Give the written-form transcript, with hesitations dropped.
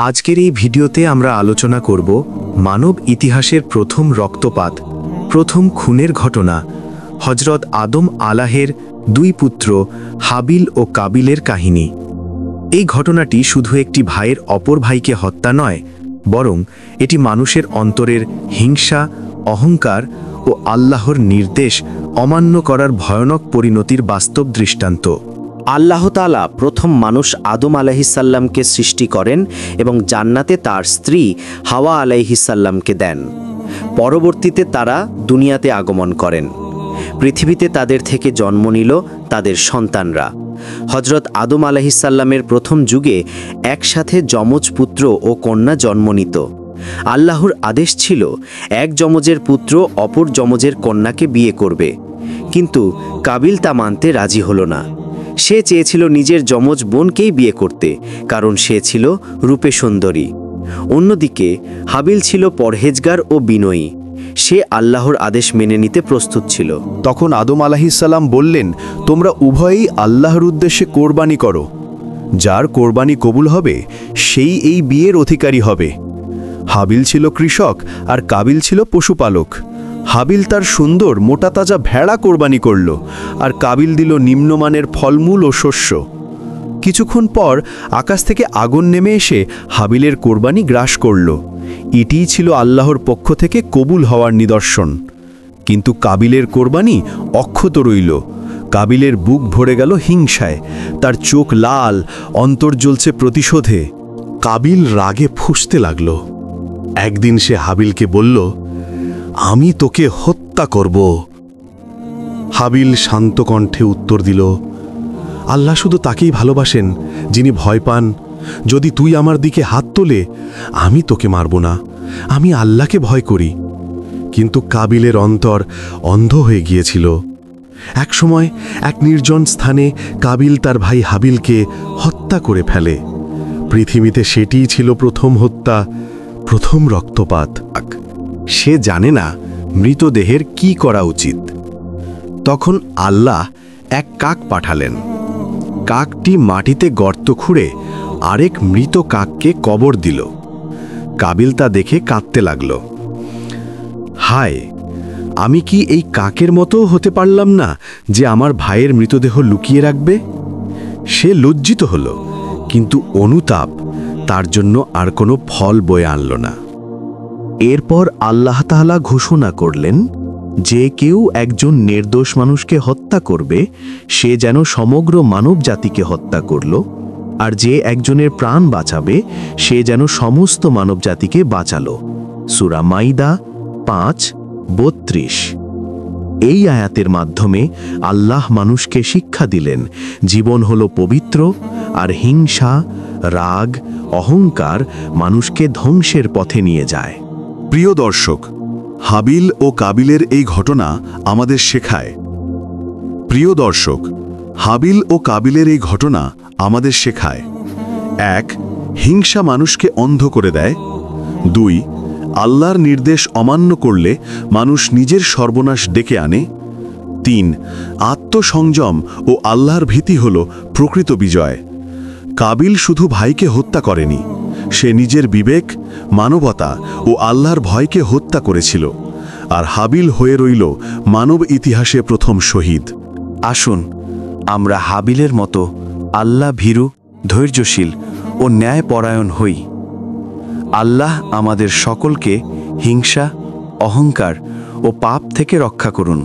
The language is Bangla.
আজকের এই ভিডিওতে আমরা আলোচনা করব মানব ইতিহাসের প্রথম রক্তপাত, প্রথম খুনের ঘটনা, হযরত আদম আলাহের দুই পুত্র হাবিল ও কাবিলের কাহিনী। এই ঘটনাটি শুধু একটি ভাইয়ের অপর ভাইকে হত্যা নয়, বরং এটি মানুষের অন্তরের হিংসা, অহংকার ও আল্লাহর নির্দেশ অমান্য করার ভয়ানক পরিণতির বাস্তব দৃষ্টান্ত। আল্লাহ তাআলা প্রথম মানুষ আদম আলাইহিসসাল্লামকে সৃষ্টি করেন এবং জান্নাতে তার স্ত্রী হাওয়া আলাইহিসসাল্লামকে দেন। পরবর্তীতে তারা দুনিয়াতে আগমন করেন। পৃথিবীতে তাদের থেকে জন্ম নিল তাদের সন্তানরা। হযরত আদম আলাইহিসসাল্লামের প্রথম যুগে একসাথে যমজ পুত্র ও কন্যা জন্ম নিত। আল্লাহর আদেশ ছিল এক যমজের পুত্র অপর যমজের কন্যাকে বিয়ে করবে, কিন্তু কাবিল তা মানতে রাজি হলো না। সে চেয়েছিল নিজের যমজ বোনকেই বিয়ে করতে, কারণ সে ছিল রূপে সুন্দরী। অন্যদিকে হাবিল ছিল পরহেজগার ও বিনয়ী। সে আল্লাহর আদেশ মেনে নিতে প্রস্তুত ছিল। তখন আদম আলাইহিসসালাম বললেন, তোমরা উভয়েই আল্লাহর উদ্দেশ্যে কোরবানি করো। যার কোরবানি কবুল হবে সেই এই বিয়ের অধিকারী হবে। হাবিল ছিল কৃষক আর কাবিল ছিল পশুপালক। হাবিল তার সুন্দর মোটা তাজা ভেড়া কোরবানি করল, আর কাবিল দিল নিম্নমানের ফলমূল ও শস্য। কিছুক্ষণ পর আকাশ থেকে আগুন নেমে এসে হাবিলের কোরবানি গ্রাস করল। এটিই ছিল আল্লাহর পক্ষ থেকে কবুল হওয়ার নিদর্শন। কিন্তু কাবিলের কোরবানি অক্ষত রইল। কাবিলের বুক ভরে গেল হিংসায়, তার চোখ লাল, অন্তর জ্বলছে প্রতিশোধে। কাবিল রাগে ফুঁসতে লাগল। একদিন সে হাবিলকে বলল, আমি তোকে হত্যা করব। হাবিল শান্ত কণ্ঠে উত্তর দিল, আল্লাহ শুধু তাকেই ভালোবাসেন যিনি ভয় পান। যদি তুই আমার দিকে হাত তোলে, আমি তোকে মারব না, আমি আল্লাহকে ভয় করি। কিন্তু কাবিলের অন্তর অন্ধ হয়ে গিয়েছিল। একসময় এক নির্জন স্থানে কাবিল তার ভাই হাবিলকে হত্যা করে ফেলে। পৃথিবীতে সেটিই ছিল প্রথম হত্যা, প্রথম রক্তপাত। সে জানে না মৃতদেহের কি করা উচিত। তখন আল্লাহ এক কাক পাঠালেন। কাকটি মাটিতে গর্ত খুঁড়ে আরেক মৃত কাককে কবর দিল। কাবিল তা দেখে কাঁদতে লাগল। হায়, আমি কি এই কাকের মতো হতে পারলাম না যে আমার ভাইয়ের মৃতদেহ লুকিয়ে রাখবে? সে লজ্জিত হল, কিন্তু অনুতাপ তার জন্য আর কোনো ফল বয়ে আনল না। এরপর আল্লাহ তাআলা ঘোষণা করলেন, যে কেউ একজন নির্দোষ মানুষকে হত্যা করবে, সে যেন সমগ্র মানব জাতিকে হত্যা করল, আর যে একজনের প্রাণ বাঁচাবে, সে যেন সমস্ত মানব জাতিকে বাঁচালো। সূরা মাইদা 5:32। এই আয়াতের মাধ্যমে আল্লাহ মানুষকে শিক্ষা দিলেন, জীবন হলো পবিত্র, আর হিংসা, রাগ, অহংকার মানুষকে ধ্বংসের পথে নিয়ে যায়। প্রিয় দর্শক, হাবিল ও কাবিলের এই ঘটনা আমাদের শেখায়। প্রিয় দর্শক, হাবিল ও কাবিলের এই ঘটনা আমাদের শেখায়: 1. হিংসা মানুষকে অন্ধ করে দেয়। 2. আল্লাহর নির্দেশ অমান্য করলে মানুষ নিজের সর্বনাশ ডেকে আনে। 3. আত্মসংযম ও আল্লাহর ভীতি হল প্রকৃত বিজয়। কাবিল শুধু ভাইকে হত্যা করেনি, সে নিজের বিবেক, মানবতা ও আল্লাহর ভয়কে হত্যা করেছিল। আর হাবিল হয়ে রইল মানব ইতিহাসে প্রথম শহীদ। আসুন আমরা হাবিলের মতো আল্লাহ ভীরু, ধৈর্যশীল ও ন্যায়পরায়ণ হই। আল্লাহ আমাদের সকলকে হিংসা, অহংকার ও পাপ থেকে রক্ষা করুন।